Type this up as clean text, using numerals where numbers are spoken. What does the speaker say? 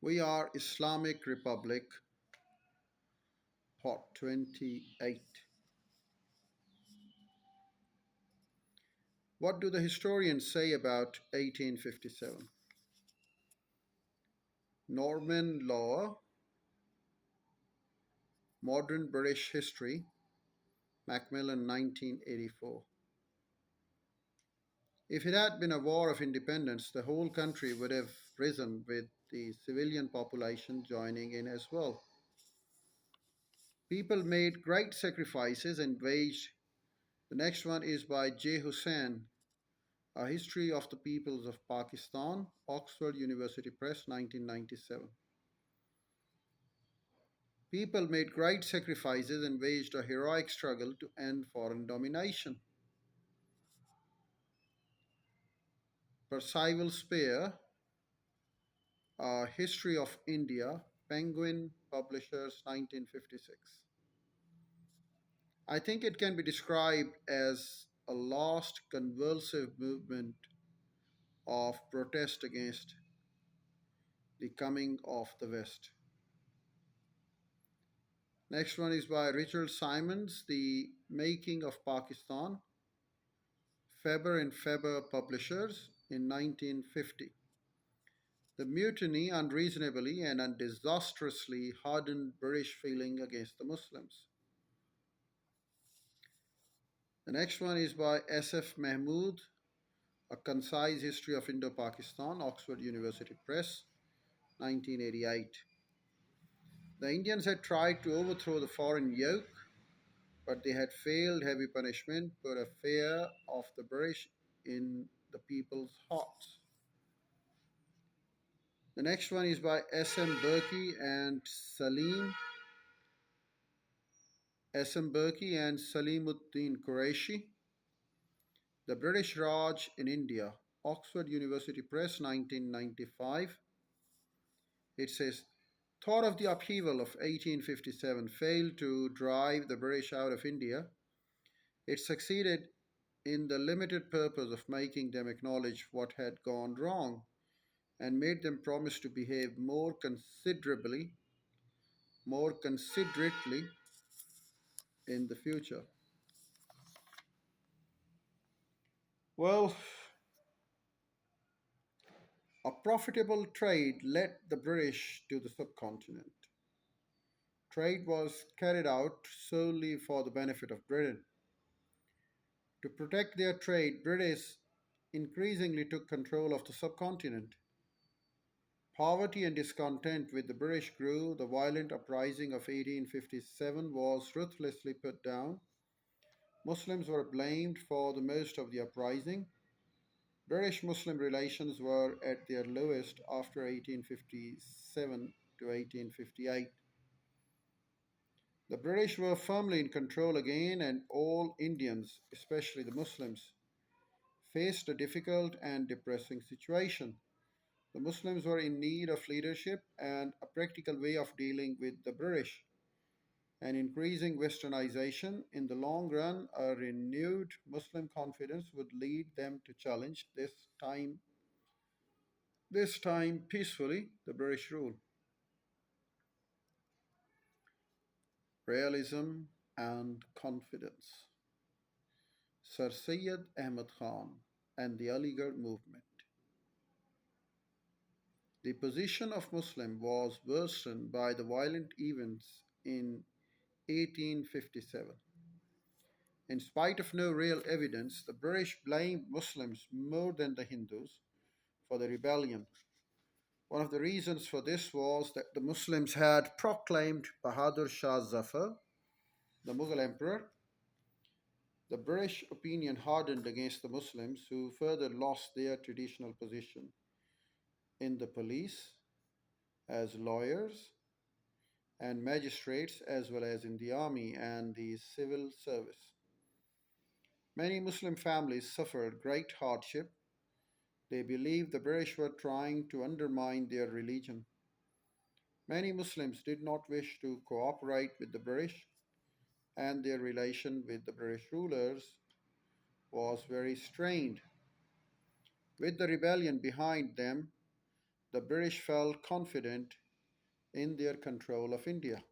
We are Islamic Republic, Part 28. What do the historians say about 1857? Norman law, modern British history, Macmillan 1984. If it had been a war of independence, the whole country would have risen with the civilian population joining in as well. People made great sacrifices and waged. The next one is by J. Hussain, A History of the Peoples of Pakistan, Oxford University Press, 1997. People made great sacrifices and waged a heroic struggle to end foreign domination. Percival Spear, A History of India, Penguin Publishers, 1956. I think it can be described as a last convulsive movement of protest against the coming of the West. Next one is by Richard Simons, The Making of Pakistan, Faber and Faber Publishers in 1950. The mutiny unreasonably and disastrously hardened British feeling against the Muslims. The next one is by S.F. Mahmood, A Concise History of Indo-Pakistan, Oxford University Press, 1988. The Indians had tried to overthrow the foreign yoke, but they had failed. Heavy punishment put a fear of the British in the people's hearts. The next one is by S.M. Berkey and Salimuddin Qureshi, The British Raj in India, Oxford University Press, 1995. It says, thought of the upheaval of 1857 failed to drive the British out of India. It succeeded in the limited purpose of making them acknowledge what had gone wrong and made them promise to behave more considerately in the future. Well, a profitable trade led the British to the subcontinent. Trade was carried out solely for the benefit of Britain. To protect their trade, British increasingly took control of the subcontinent. Poverty and discontent with the British grew. The violent uprising of 1857 was ruthlessly put down. Muslims were blamed for the most of the uprising. British Muslim relations were at their lowest after 1857 to 1858. The British were firmly in control again, and all Indians, especially the Muslims, faced a difficult and depressing situation. The Muslims were in need of leadership and a practical way of dealing with the British. An increasing westernization, in the long run, a renewed Muslim confidence would lead them to challenge this time peacefully, the British rule. Realism and confidence. Sir Syed Ahmad Khan and the Aligarh movement. The position of Muslim was worsened by the violent events in 1857. In spite of no real evidence, the British blamed Muslims more than the Hindus for the rebellion. One of the reasons for this was that the Muslims had proclaimed Bahadur Shah Zafar, the Mughal emperor. The British opinion hardened against the Muslims, who further lost their traditional position in the police, as lawyers and magistrates, as well as in the army and the civil service. Many Muslim families suffered great hardship. They believed the British were trying to undermine their religion. Many Muslims did not wish to cooperate with the British, and their relation with the British rulers was very strained. With the rebellion behind them, the British felt confident in their control of India.